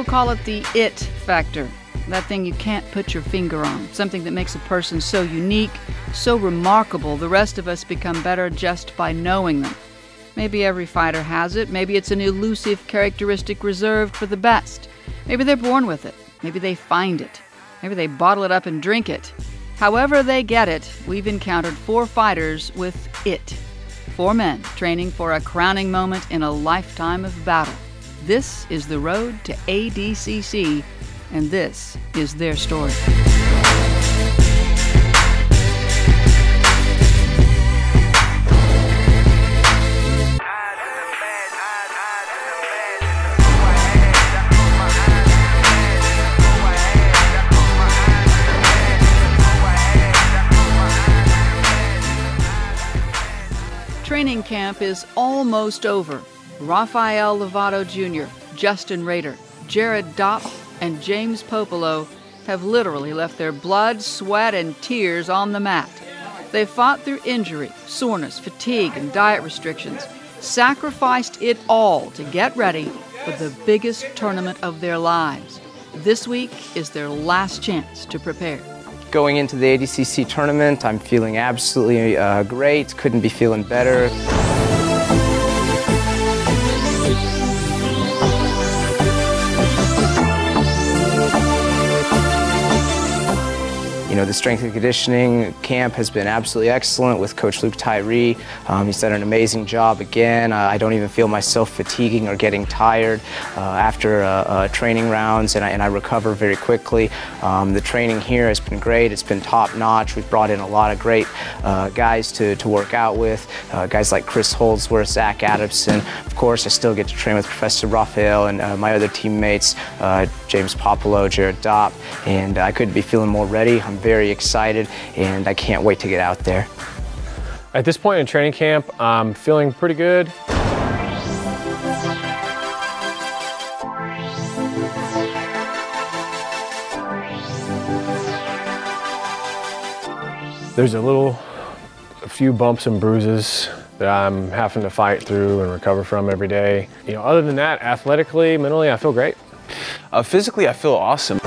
people call it the it factor. That thing you can't put your finger on. Something that makes a person so unique, so remarkable, the rest of us become better just by knowing them. Maybe every fighter has it. Maybe it's an elusive characteristic reserved for the best. Maybe they're born with it. Maybe they find it. Maybe they bottle it up and drink it. However they get it, we've encountered 4 fighters with it. 4 men training for a crowning moment in a lifetime of battle. This is the road to ADCC, and this is their story. Training camp is almost over. Rafael Lovato Jr., Justin Rader, Dopp, and James Puopolo have literally left their blood, sweat, and tears on the mat. They fought through injury, soreness, fatigue, and diet restrictions, sacrificed it all to get ready for the biggest tournament of their lives. This week is their last chance to prepare. Going into the ADCC tournament, I'm feeling absolutely great. Couldn't be feeling better. You know, the strength and conditioning camp has been absolutely excellent with Coach Luke Tyree. He's done an amazing job again. I don't even feel myself fatiguing or getting tired after training rounds, and I recover very quickly. The training here has been great. It's been top-notch. We've brought in a lot of great guys to work out with, guys like Chris Holdsworth, Zach Adamson. Of course, I still get to train with Professor Rafael and my other teammates, James Puopolo, Dopp, and I couldn't be feeling more ready. I'm very excited, and I can't wait to get out there. At this point in training camp, I'm feeling pretty good. There's a few bumps and bruises that I'm having to fight through and recover from every day. You know, other than that, athletically, mentally, I feel great. Physically, I feel awesome.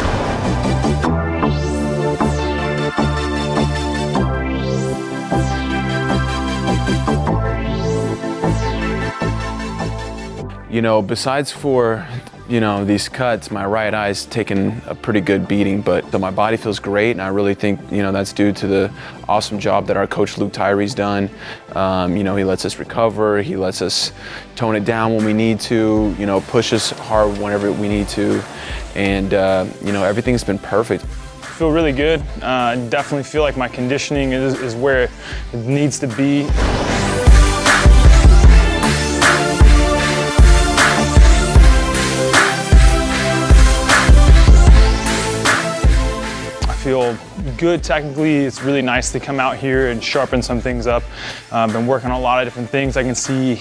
You know, besides for, you know, these cuts, my right eye's taken a pretty good beating, but my body feels great, and I really think, you know, that's due to the awesome job that our coach Luke Tyree's done. You know, he lets us recover, he lets us tone it down when we need to, you know, push us hard whenever we need to, and, you know, everything's been perfect. I feel really good. I definitely feel like my conditioning is where it needs to be. Feel good technically. It's really nice to come out here and sharpen some things up. I've been working on a lot of different things. I can see,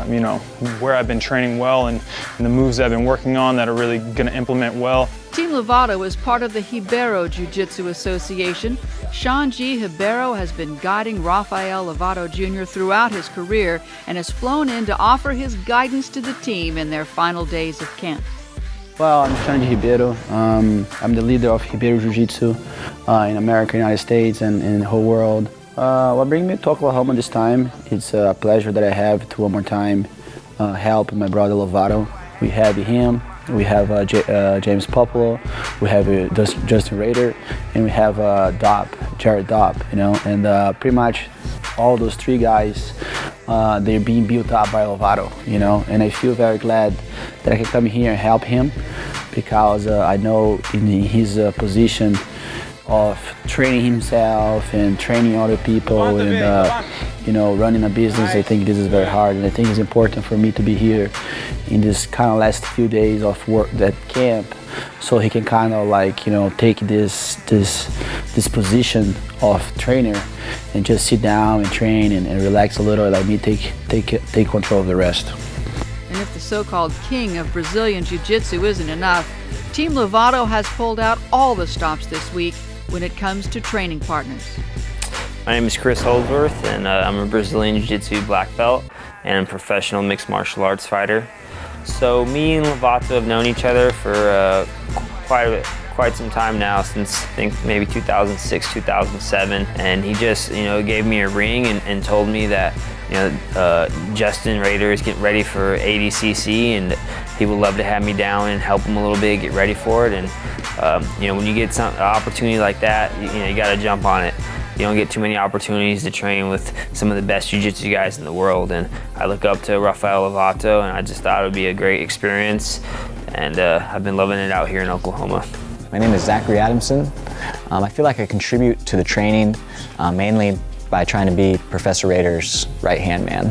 you know, where I've been training well and the moves that I've been working on that are really going to implement well. Team Lovato is part of the Ribeiro Jiu-Jitsu Association. Sean G. Ribeiro has been guiding Rafael Lovato Jr. throughout his career and has flown in to offer his guidance to the team in their final days of camp. Well, I'm Sean G. Ribeiro. I'm the leader of Ribeiro Jiu-Jitsu in America, United States, and in the whole world. What brings me to Oklahoma this time, it's a pleasure that I have to one more time help my brother Lovato. We have him, we have James Puopolo, we have Justin Rader, and we have Dopp, you know, and pretty much all those 3 guys, they're being built up by Lovato, you know, and I feel very glad that I can come here and help him, because I know in his position of training himself and training other people and you know, running a business, I think this is very hard, and I think it's important for me to be here in this kind of last few days of work at camp, so he can kind of like, you know, take this position of trainer and just sit down and train and relax a little, and let me take control of the rest. And if the so-called king of Brazilian Jiu-Jitsu isn't enough, Team Lovato has pulled out all the stops this week when it comes to training partners. My name is Chris Holdsworth, and I'm a Brazilian Jiu-Jitsu black belt and professional mixed martial arts fighter. So me and Lovato have known each other for quite some time now, since I think maybe 2006, 2007, and he just gave me a ring and told me that Justin Rader is getting ready for ADCC, and he would love to have me down and help him a little bit, get ready for it. And when you get an opportunity like that, you got to jump on it. You don't get too many opportunities to train with some of the best jiu-jitsu guys in the world, and I look up to Rafael Lovato, and I just thought it would be a great experience, and I've been loving it out here in Oklahoma. My name is Zachary Adamson. I feel like I contribute to the training mainly by trying to be Professor Rader's right-hand man.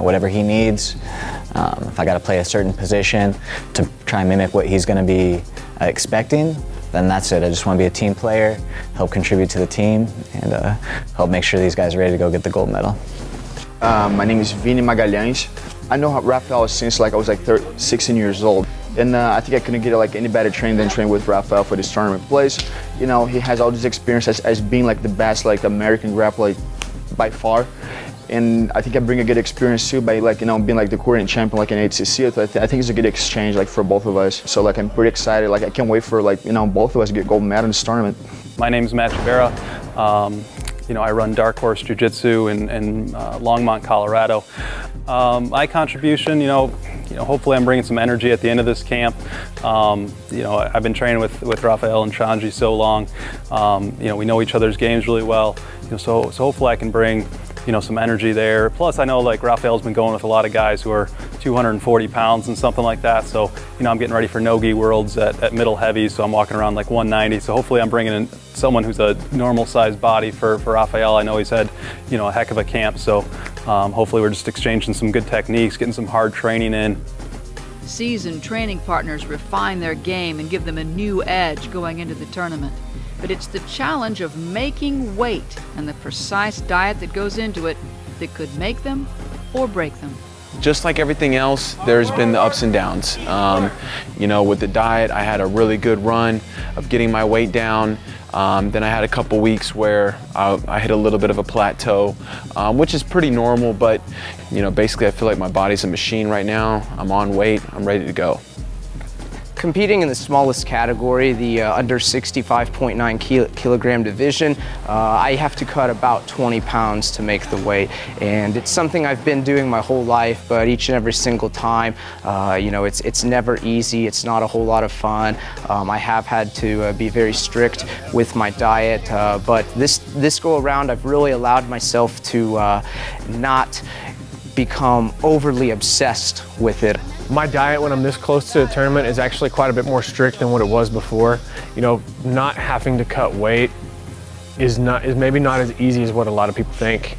Whatever he needs, if I got to play a certain position to try and mimic what he's going to be expecting, then that's it. I just want to be a team player, help contribute to the team, and help make sure these guys are ready to go get the gold medal. My name is Vini Magalhães. I know Rafael since I was 16 years old. And I think I couldn't get any better training than training with Rafael for this tournament. Plus, he has all this experience as being the best American grappler by far. And I think I bring a good experience too by being the Korean champion in ADCC. So I think it's a good exchange for both of us. So I'm pretty excited. I can't wait for both of us to get gold medal in this tournament. My name is Matt Chavera. I run Dark Horse Jiu-Jitsu in Longmont, Colorado. My contribution, hopefully I'm bringing some energy at the end of this camp. I've been training with Rafael and Shanji so long. We know each other's games really well. So hopefully I can bring some energy there. Plus I know Rafael's been going with a lot of guys who are 240 pounds and something like that. So I'm getting ready for no-gi worlds at middle heavy, so I'm walking around 190. So hopefully I'm bringing in someone who's a normal sized body for Rafael. I know he's had a heck of a camp, so hopefully we're just exchanging some good techniques, getting some hard training in. Seasoned training partners refine their game and give them a new edge going into the tournament. But it's the challenge of making weight and the precise diet that goes into it that could make them or break them. Just like everything else, there's been the ups and downs. With the diet, I had a really good run of getting my weight down. Then I had a couple weeks where I hit a little bit of a plateau, which is pretty normal, but basically I feel like my body's a machine right now. I'm on weight, I'm ready to go. Competing in the smallest category, the under 65.9 kilogram division, I have to cut about 20 pounds to make the weight. And it's something I've been doing my whole life, but each and every single time, it's never easy. It's not a whole lot of fun. I have had to be very strict with my diet, but this go around, I've really allowed myself to not become overly obsessed with it. My diet when I'm this close to a tournament is actually quite a bit more strict than what it was before. Not having to cut weight is maybe not as easy as what a lot of people think.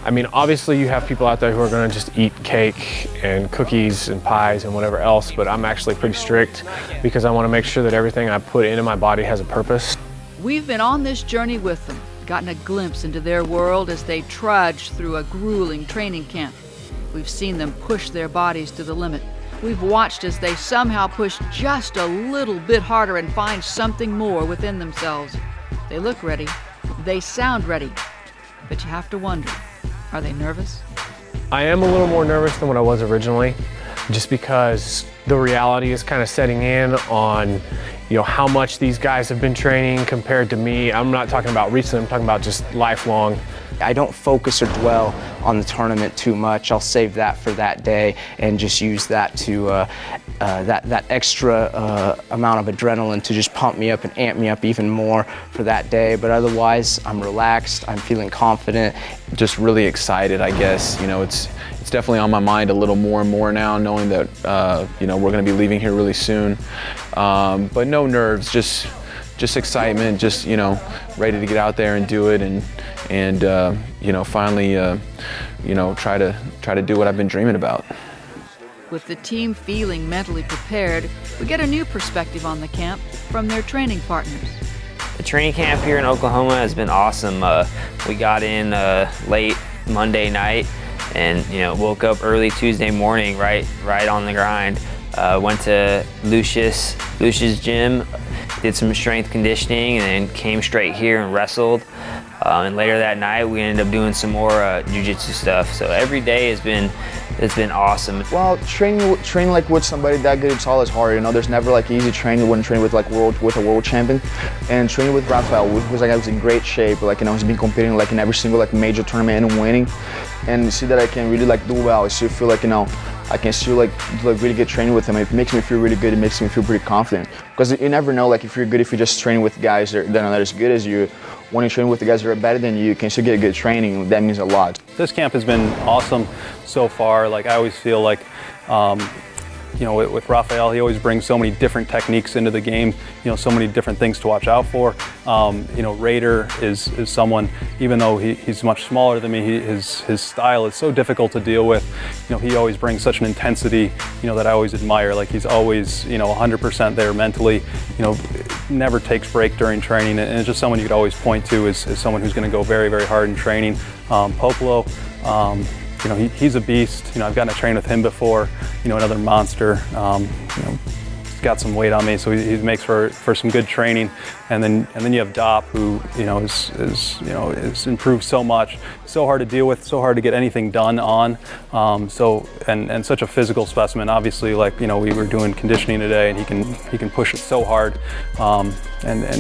I mean, obviously you have people out there who are gonna just eat cake and cookies and pies and whatever else, but I'm actually pretty strict because I wanna make sure that everything I put into my body has a purpose. We've been on this journey with them, gotten a glimpse into their world as they trudge through a grueling training camp. We've seen them push their bodies to the limit. We've watched as they somehow push just a little bit harder and find something more within themselves. They look ready. They sound ready. But you have to wonder, are they nervous? I am a little more nervous than what I was originally, just because the reality is kind of setting in on how much these guys have been training compared to me. I'm not talking about recent, I'm talking about just lifelong. I don't focus or dwell on the tournament too much. I'll save that for that day and just use that to that extra amount of adrenaline to just pump me up and amp me up even more for that day. But otherwise, I'm relaxed, I'm feeling confident. Just really excited, I guess. It's definitely on my mind a little more and more now, knowing that we're going to be leaving here really soon. But no nerves, just excitement, just ready to get out there and do it, and finally try to do what I've been dreaming about. With the team feeling mentally prepared, we get a new perspective on the camp from their training partners. The training camp here in Oklahoma has been awesome. We got in late Monday night and woke up early Tuesday morning, right on the grind. Went to Lucius' gym, did some strength conditioning, and then came straight here and wrestled. And later that night, we ended up doing some more jiu-jitsu stuff. So every day has been it's been awesome. Well, training like with somebody that good, it's always hard. You know, there's never like easy training when training with like with a world champion. And training with Rafael was like I was in great shape. Like, you know, he's been competing like in every single like major tournament and winning. And see that I can really like do well. I still feel like, you know, I can still like do like really good training with him. It makes me feel really good. It makes me feel pretty confident. Because you never know, like if you're good, if you're just training with guys that are not as good as you. When you're training with the guys that are better than you can still get good training. That means a lot. This camp has been awesome so far. Like I always feel like, you know, with Rafael, he always brings so many different techniques into the game. You know, so many different things to watch out for. You know, Rader is someone, even though he's much smaller than me, his style is so difficult to deal with. You know, he always brings such an intensity, you know, that I always admire. Like he's always, you know, 100% there mentally. You know, never takes break during training, and it's just someone you could always point to as someone who's going to go very, very hard in training. Puopolo. You know, he's a beast. You know, I've gotten to train with him before. You know, another monster. You know, he's got some weight on me, so he makes for some good training. And then you have Dopp, who you know is improved so much. So hard to deal with, so hard to get anything done on. And such a physical specimen. Obviously, like you know, we were doing conditioning today, and he can push it so hard. And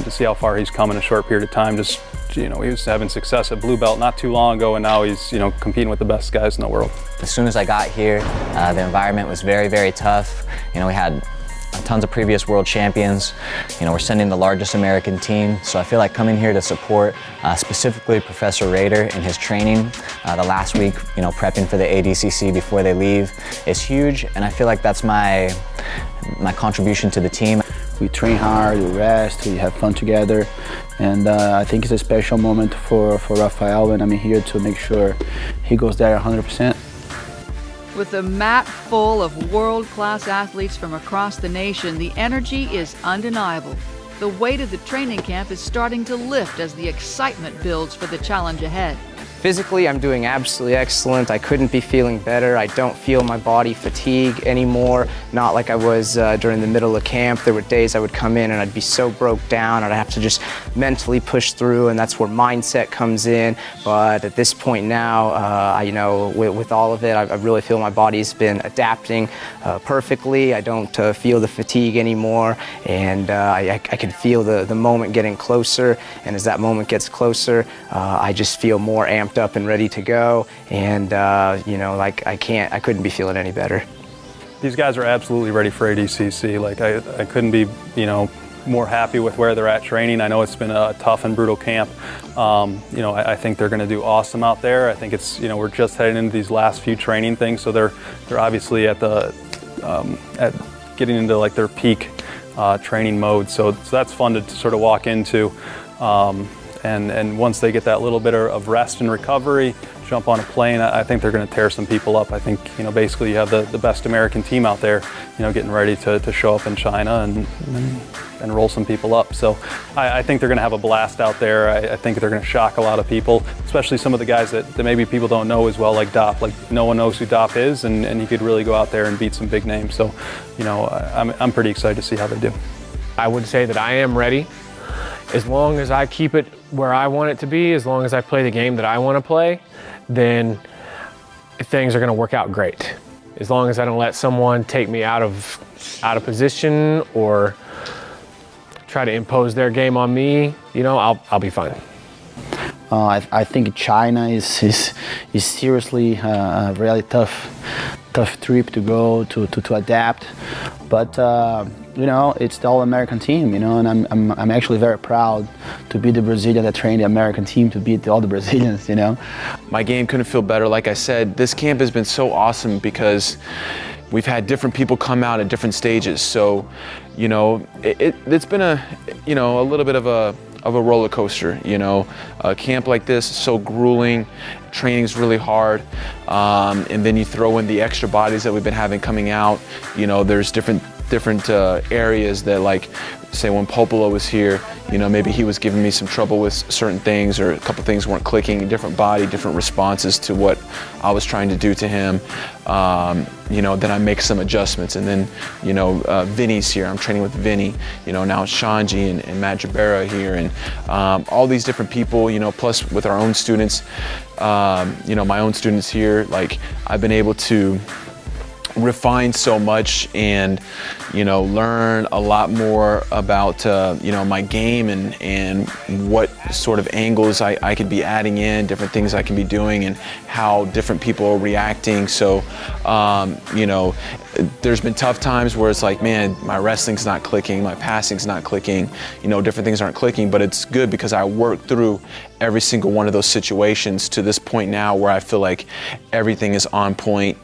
to see how far he's come in a short period of time, just. You know, he was having success at blue belt not too long ago, and now he's, you know, competing with the best guys in the world. As soon as I got here, the environment was very, very tough. You know, we had tons of previous world champions. You know, we're sending the largest American team, so I feel like coming here to support specifically Professor Rader in his training the last week, you know, prepping for the ADCC before they leave is huge, and I feel like that's my contribution to the team. We train hard, we rest, we have fun together, and I think it's a special moment for Rafael, and I'm here to make sure he goes there 100%. With a mat full of world-class athletes from across the nation, the energy is undeniable. The weight of the training camp is starting to lift as the excitement builds for the challenge ahead. Physically, I'm doing absolutely excellent. I couldn't be feeling better. I don't feel my body fatigue anymore, not like I was during the middle of camp. There were days I would come in and I'd be so broke down and I'd have to just mentally push through, and that's where mindset comes in. But at this point now, you know, with all of it, I really feel my body's been adapting perfectly. I don't feel the fatigue anymore, and I can feel the moment getting closer, and as that moment gets closer, I just feel more amped up and ready to go, and you know, like I couldn't be feeling any better. These guys are absolutely ready for ADCC. Like I couldn't be, you know, more happy with where they're at training. I know it's been a tough and brutal camp. You know, I think they're going to do awesome out there. I think it's, you know, we're just heading into these last few training things, so they're obviously at the at getting into like their peak training mode. So that's fun to sort of walk into. And once they get that little bit of rest and recovery, jump on a plane, I think they're going to tear some people up. I think, you know, basically you have the best American team out there, you know, getting ready to show up in China and roll some people up. So I think they're going to have a blast out there. I think they're going to shock a lot of people, especially some of the guys that maybe people don't know as well, like Dopp. Like no one knows who Dopp is, and he could really go out there and beat some big names. So, you know, I'm pretty excited to see how they do. I would say that I am ready. As long as I keep it where I want it to be, as long as I play the game that I want to play, then things are going to work out great. As long as I don't let someone take me out of position or try to impose their game on me, you know, I'll be fine. I think China is seriously a really tough trip to go to adapt, but you know, it's the all-American team, you know, and I'm actually very proud to be the Brazilian that trained the American team to beat all the Brazilians, you know. My game couldn't feel better. Like I said, this camp has been so awesome because we've had different people come out at different stages. So, you know, it's been a little bit of a roller coaster, you know. A camp like this is so grueling, training's really hard, and then you throw in the extra bodies that we've been having coming out. You know, there's different areas that like say when Puopolo was here, you know, maybe he was giving me some trouble with certain things, or a couple things weren't clicking, different body, different responses to what I was trying to do to him. You know, then I make some adjustments, and then, you know, Vinny's here, I'm training with Vinny, you know, now Shanji and Matt Jabera here, and all these different people, you know, plus with our own students, you know, my own students here, like, I've been able to refine so much and, you know, learn a lot more about, you know, my game and what sort of angles I could be adding in, different things I can be doing, and how different people are reacting. So, you know, there's been tough times where it's like, man, my wrestling's not clicking, my passing's not clicking, you know, different things aren't clicking, but it's good because I worked through every single one of those situations to this point now where I feel like everything is on point.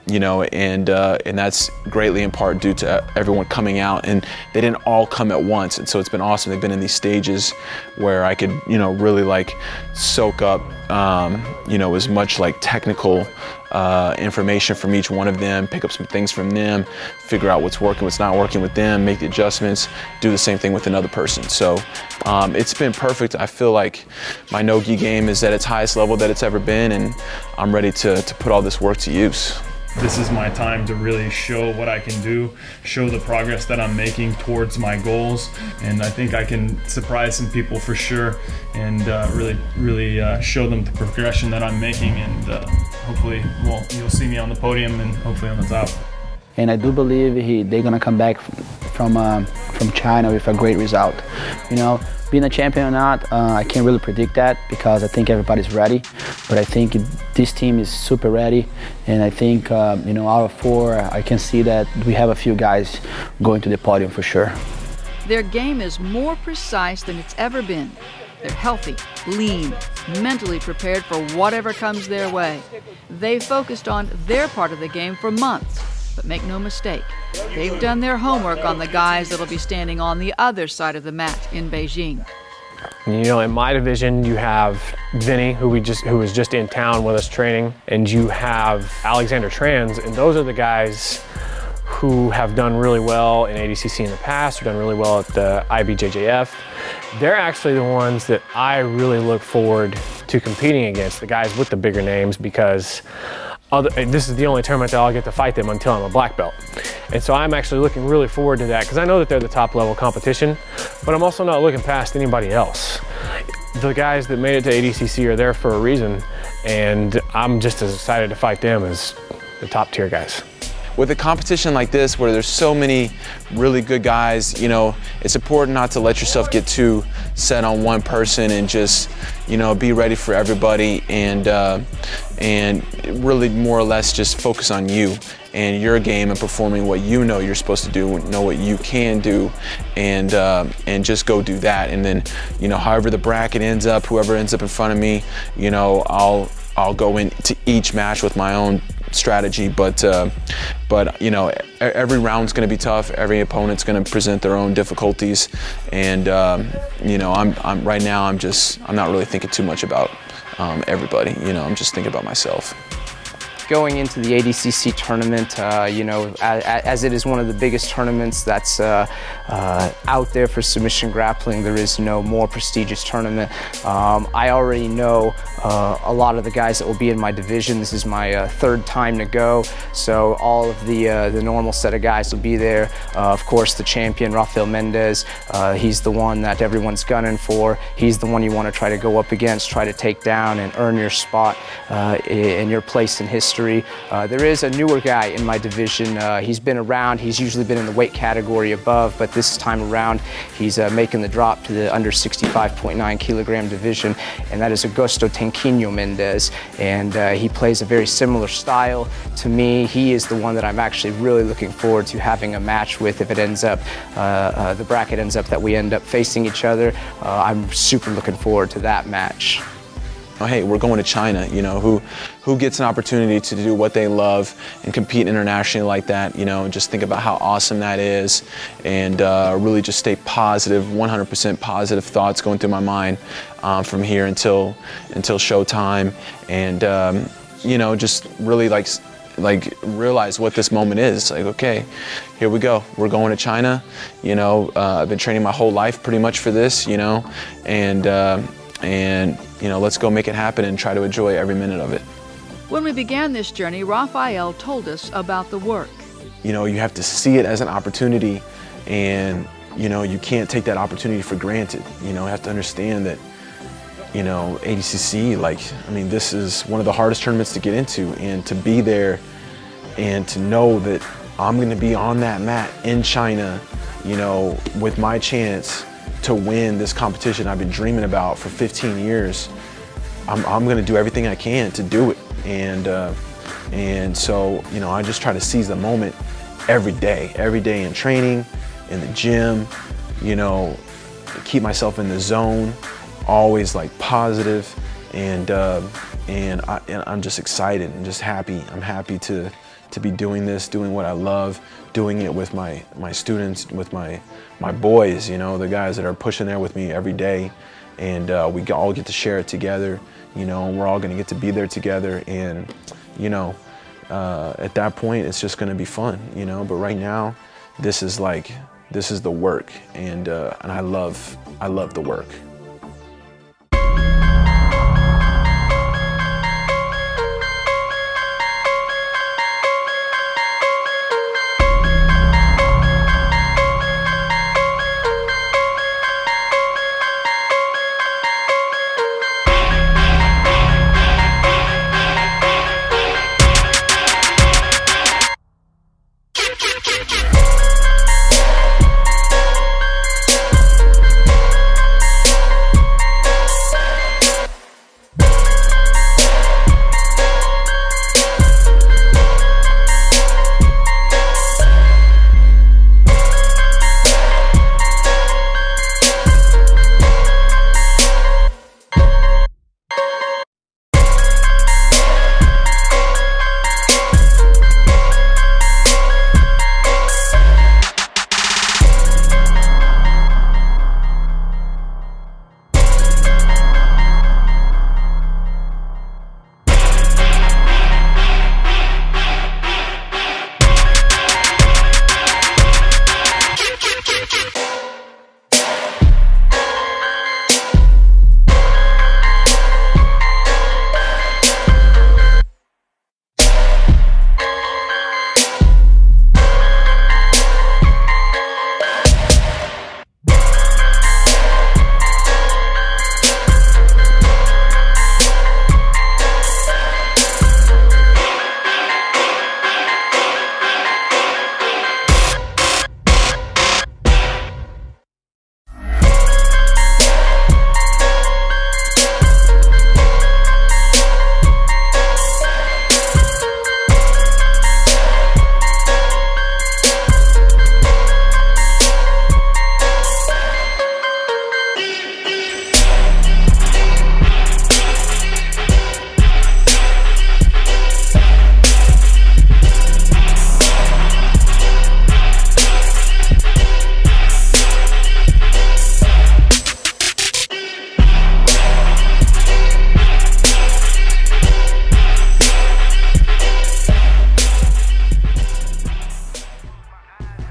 You know, and that's greatly in part due to everyone coming out, and they didn't all come at once, and so it's been awesome. They've been in these stages where I could, you know, really like soak up, you know, as much like technical information from each one of them, pick up some things from them, figure out what's working, what's not working with them, make the adjustments, do the same thing with another person. So it's been perfect. I feel like my no-gi game is at its highest level that it's ever been, and I'm ready to put all this work to use. This is my time to really show what I can do, show the progress that I'm making towards my goals, and I think I can surprise some people for sure, and really show them the progression that I'm making, and hopefully, well, you'll see me on the podium and hopefully on the top. And I do believe they're gonna come back from China with a great result. You know, being a champion or not, I can't really predict that because I think everybody's ready. But I think this team is super ready, and I think you know, out of 4, I can see that we have a few guys going to the podium for sure. Their game is more precise than it's ever been. They're healthy, lean, mentally prepared for whatever comes their way. They've focused on their part of the game for months. But make no mistake, they've done their homework on the guys that'll be standing on the other side of the mat in Beijing. You know, in my division, you have Vinny, who was just in town with us training, and you have Alexander Trans, and those are the guys who have done really well in ADCC in the past, who done really well at the IBJJF. They're actually the ones that I really look forward to competing against, the guys with the bigger names, because this is the only tournament that I'll get to fight them until I'm a black belt. And so I'm actually looking really forward to that, because I know that they're the top level competition, but I'm also not looking past anybody else. The guys that made it to ADCC are there for a reason, and I'm just as excited to fight them as the top tier guys. With a competition like this, where there's so many really good guys, you know, it's important not to let yourself get too set on one person, and just, you know, be ready for everybody, and really more or less just focus on you and your game and performing what you know you're supposed to do, know what you can do, and just go do that. And then, you know, however the bracket ends up, whoever ends up in front of me, you know, I'll go into each match with my own strategy, but you know, every round's going to be tough. Every opponent's going to present their own difficulties, and you know, I'm right now I'm not really thinking too much about everybody. You know, I'm just thinking about myself. Going into the ADCC tournament, you know, as it is one of the biggest tournaments that's out there for submission grappling, there is no more prestigious tournament. I already know a lot of the guys that will be in my division. This is my 3rd time to go, so all of the normal set of guys will be there. Of course, the champion, Rafael Mendez, he's the one that everyone's gunning for. He's the one you want to try to go up against, try to take down and earn your spot and your place in history. There is a newer guy in my division. He's been around. He's usually been in the weight category above, but this time around he's making the drop to the under 65.9 kilogram division, and that is Augusto Tenquinho Mendez, and he plays a very similar style to me. He is the one that I'm actually really looking forward to having a match with if it ends up, the bracket ends up that we end up facing each other. I'm super looking forward to that match. Oh, hey, we're going to China, you know, who gets an opportunity to do what they love and compete internationally like that, you know, and just think about how awesome that is, and really just stay positive, 100% positive thoughts going through my mind from here until showtime, and you know, just really like realize what this moment is. Like, okay, here we go. We're going to China. You know, I've been training my whole life pretty much for this. You know, and you know, let's go make it happen and try to enjoy every minute of it. When we began this journey, Rafael told us about the work. You know, you have to see it as an opportunity, and you know, you can't take that opportunity for granted. You know, you have to understand that, you know, ADCC, like, I mean, this is one of the hardest tournaments to get into, and to be there and to know that I'm going to be on that mat in China, you know, with my chance to win this competition I've been dreaming about for 15 years. I'm going to do everything I can to do it. And so, you know, I just try to seize the moment every day in training, in the gym, you know, keep myself in the zone, always like positive, and I'm just excited and just happy. I'm happy to be doing this, doing what I love, doing it with my students, with my boys, you know, the guys that are pushing there with me every day, and we all get to share it together, you know, and we're all gonna get to be there together, and you know, at that point it's just gonna be fun, you know. But right now, this is the work, and I love the work.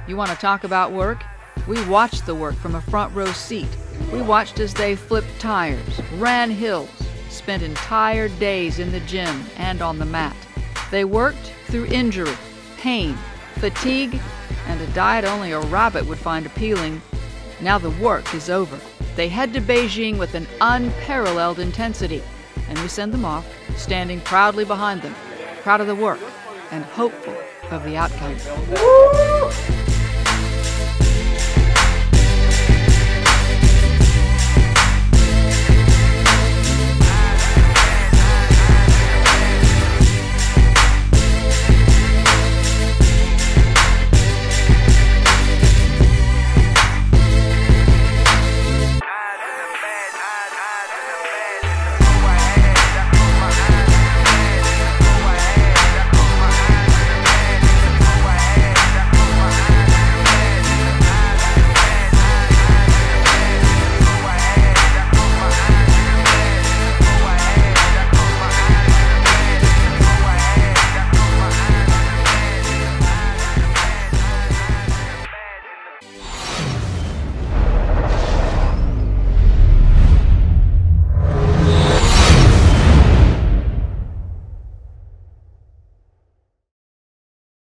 You want to talk about work? We watched the work from a front row seat. We watched as they flipped tires, ran hills, spent entire days in the gym and on the mat. They worked through injury, pain, fatigue, and a diet only a rabbit would find appealing. Now the work is over. They head to Beijing with an unparalleled intensity, and we send them off, standing proudly behind them, proud of the work and hopeful of the outcome.